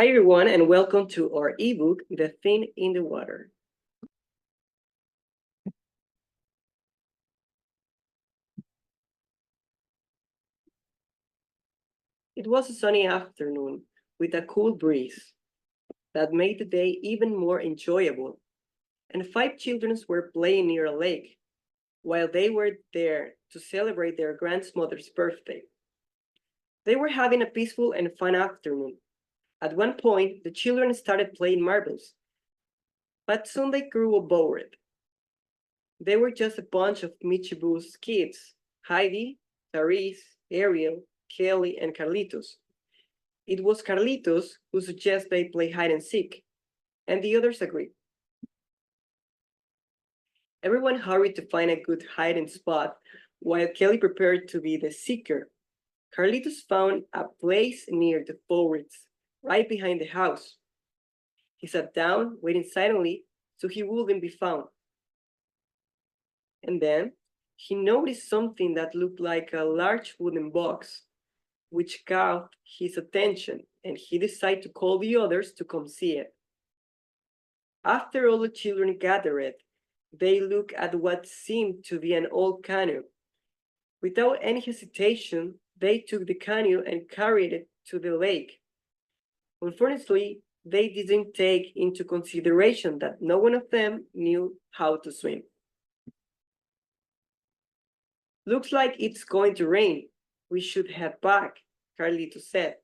Hi, everyone, and welcome to our ebook, The Thing in the Water. It was a sunny afternoon with a cool breeze that made the day even more enjoyable, and five children were playing near a lake while they were there to celebrate their grandmother's birthday. They were having a peaceful and fun afternoon. At one point, the children started playing marbles, but soon they grew bored. They were just a bunch of mischievous kids, Heidi, Therese, Ariel, Kelly, and Carlitos. It was Carlitos who suggested they play hide and seek, and the others agreed. Everyone hurried to find a good hiding spot, while Kelly prepared to be the seeker. Carlitos found a place near the forest, right behind the house. He sat down, waiting silently so he wouldn't be found. And then he noticed something that looked like a large wooden box, which caught his attention, and he decided to call the others to come see it. After all the children gathered, they looked at what seemed to be an old canoe. Without any hesitation, they took the canoe and carried it to the lake. Unfortunately, they didn't take into consideration that no one of them knew how to swim. Looks like it's going to rain. We should head back, Carlito said.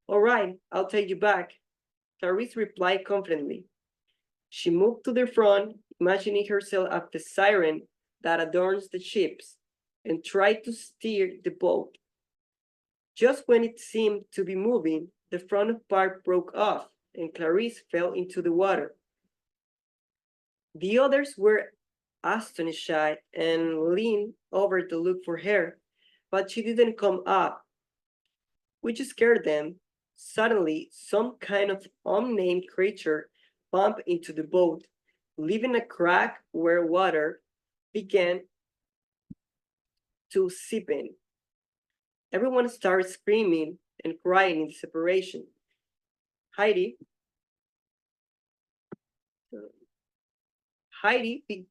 All right, I'll take you back, Clarice replied confidently. She moved to the front, imagining herself as the siren that adorns the ships, and tried to steer the boat. Just when it seemed to be moving, the front part broke off, and Clarice fell into the water. The others were astonished and leaned over to look for her, but she didn't come up, which scared them. Suddenly, some kind of unnamed creature bumped into the boat, leaving a crack where water began to seep in. Everyone started screaming and crying in desperation. Heidi,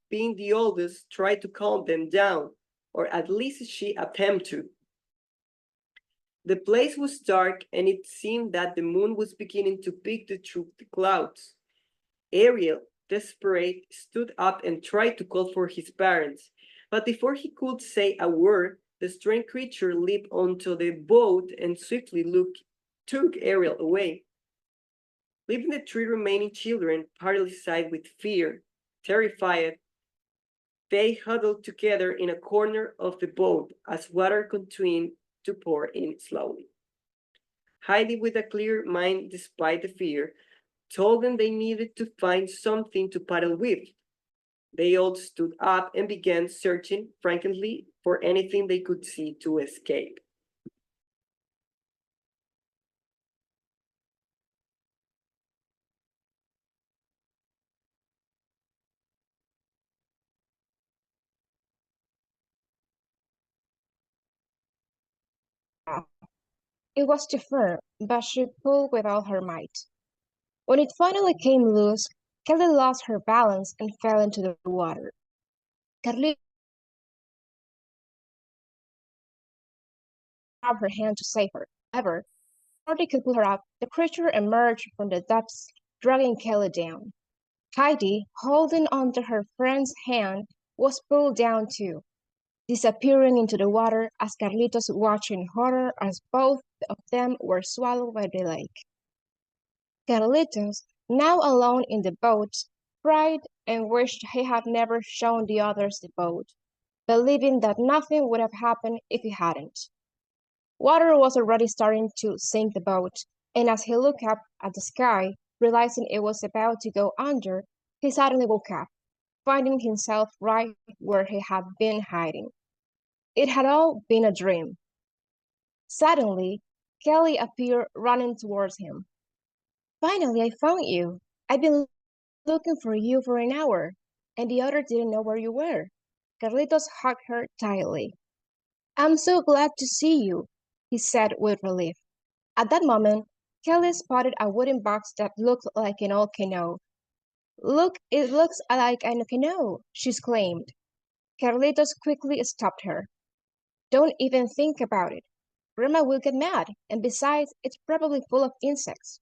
being the oldest, tried to calm them down, or at least she attempted to. The place was dark, and it seemed that the moon was beginning to peek through the clouds. Ariel, desperate, stood up and tried to call for his parents, but before he could say a word, the strange creature leaped onto the boat and swiftly took Ariel away, leaving the three remaining children paralyzed with fear. Terrified, they huddled together in a corner of the boat as water continued to pour in slowly. Heidi, with a clear mind despite the fear, told them they needed to find something to paddle with. They all stood up and began searching frantically for anything they could see to escape. It was too firm, but she pulled with all her might. When it finally came loose, Kelly lost her balance and fell into the water. Carlita grabbed her hand to save her. However, before they could pull her up, the creature emerged from the depths, dragging Kelly down. Heidi, holding onto her friend's hand, was pulled down too, disappearing into the water as Carlitos watched in horror as both of them were swallowed by the lake. Carlitos, now alone in the boat, cried and wished he had never shown the others the boat, believing that nothing would have happened if he hadn't. Water was already starting to sink the boat, and as he looked up at the sky, realizing it was about to go under, he suddenly woke up, finding himself right where he had been hiding. It had all been a dream. Suddenly, Kelly appeared running towards him. Finally, I found you. I've been looking for you for an hour, and the other didn't know where you were. Carlitos hugged her tightly. I'm so glad to see you, he said with relief. At that moment, Kelly spotted a wooden box that looked like an old canoe. Look, it looks like a canoe, she exclaimed. Carlitos quickly stopped her. Don't even think about it. Grandma will get mad, and besides, it's probably full of insects.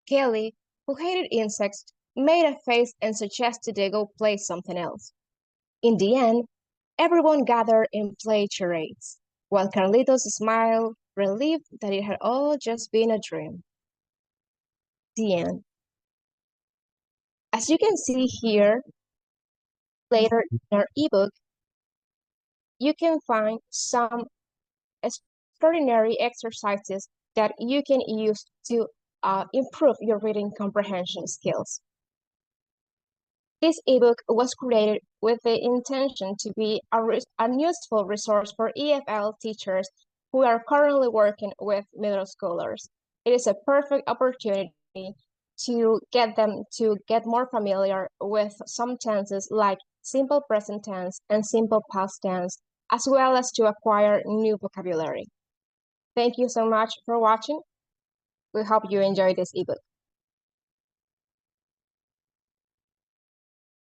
Kelly, who hated insects, made a face and suggested they go play something else. In the end, everyone gathered and played charades, while Carlitos smiled, relieved that it had all just been a dream. The end. As you can see here, later in our ebook, you can find some extraordinary exercises that you can use to improve your reading comprehension skills. This ebook was created with the intention to be a useful resource for EFL teachers who are currently working with middle schoolers. It is a perfect opportunity to get them to get more familiar with some tenses like simple present tense and simple past tense, as well as to acquire new vocabulary. Thank you so much for watching. We hope you enjoy this ebook.